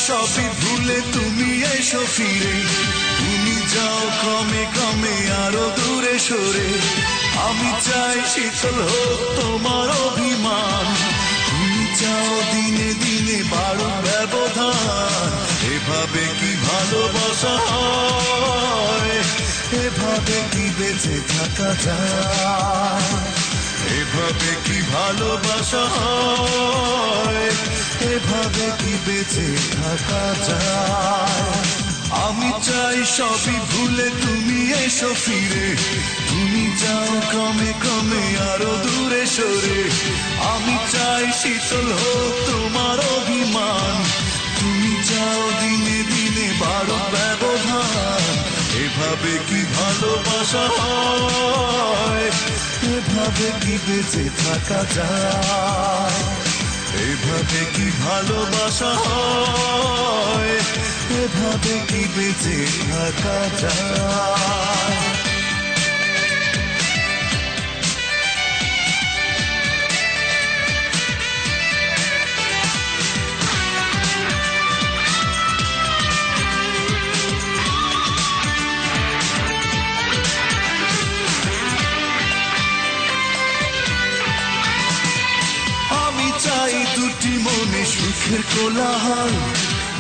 সবই ভুলে তুমি এসো ফিরে, তুমি যাও ক্রমে ক্রমে আরো দূরে সরে। আমি চাই শীতল হোক তোমার অভিমান, তুমি চাও দিনে দিনে বাড়ুক ব্যবধান। এভাবে কি ভালোবাসা হয়, এভাবে কি বেঁচে থাকা যায়, এভাবে কি ভালোবাসা হয়, এভাবে কি বেঁচে থাকা যায়। আমি চাই সবই ভুলে তুমি এসো ফিরে, তুমি যাও ক্রমে ক্রমে আরো দূরে সরে। আমি চাই শীতল হোক তোমার অভিমান, তুমি যাও দিনে দিনে বাড়ুক ব্যবধান। এভাবে কি ভালোবাসা হয়, এভাবে কি বেঁচে থাকা যায়, এভাবে কি ভালোবাসা হয়, এভাবে কি বেঁচে থাকা যায়। চাই দুটি মনে সুখের কোলাহল,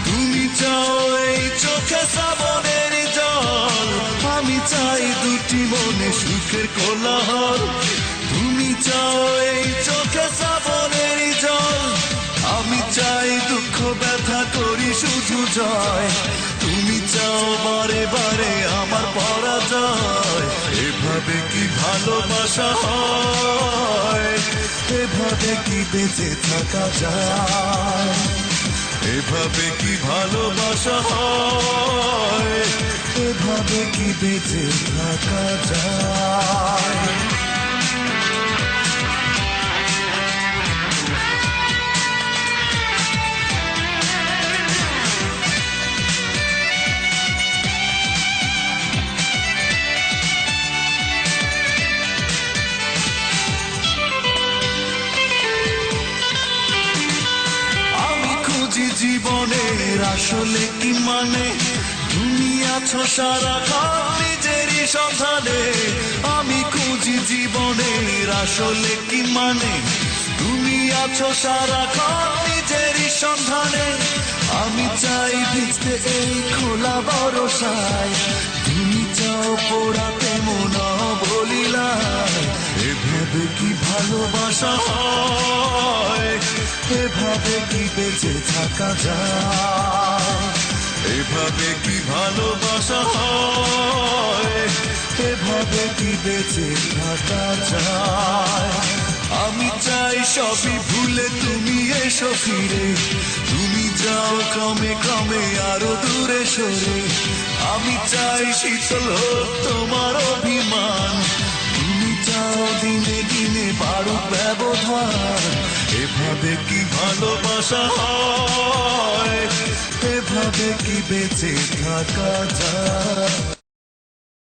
তুমি চাও এই চোখে শ্রাবণের জল। আমি চাই দুটি মনে সুখের কোলাহল, তুমি চাও এই চোখে শ্রাবণের জল। আমি চাই দুঃখ ব্যথা করি শুধু জয়, তুমি চাও বারে বারে আমার পরাজয়। এভাবে কি ভালোবাসা হয়, এভাবে কি বেঁচে থাকা যায়, এভাবে কি ভালোবাসা হয়, এভাবে কি বেঁচে থাকা যায়। জীবনের আসলে কি মানে, তুমি আছো সারাক্ষণ নিজেরই সন্ধানে। আমি খুঁজি জীবনের আসলে কি মানে, তুমি আছো সারাক্ষণ নিজেরই সন্ধানে। আমি চাই ভিজতে এই খোলা ভরসায়, তুমি চাও পোড়াতে মন বলিলায়। এভাবে কি ভালোবাসা হয়, এভাবে কি বেঁচে থাকা যায়, এভাবে কি ভালোবাসা হয়, এভাবে কি বেঁচে থাকা যায়। আমি চাই সবই ভুলে তুমি এসো ফিরে, তুমি যাও ক্রমে ক্রমে আরো দূরে সরে। আমি চাই শীতল হোক তোমার অভিমান, তুমি চাও দিনে দিনে বাড়ুক ব্যবধান। এভাবে কি ভালোবাসা হয়, এভাবে কি বেঁচে থাকা যায়।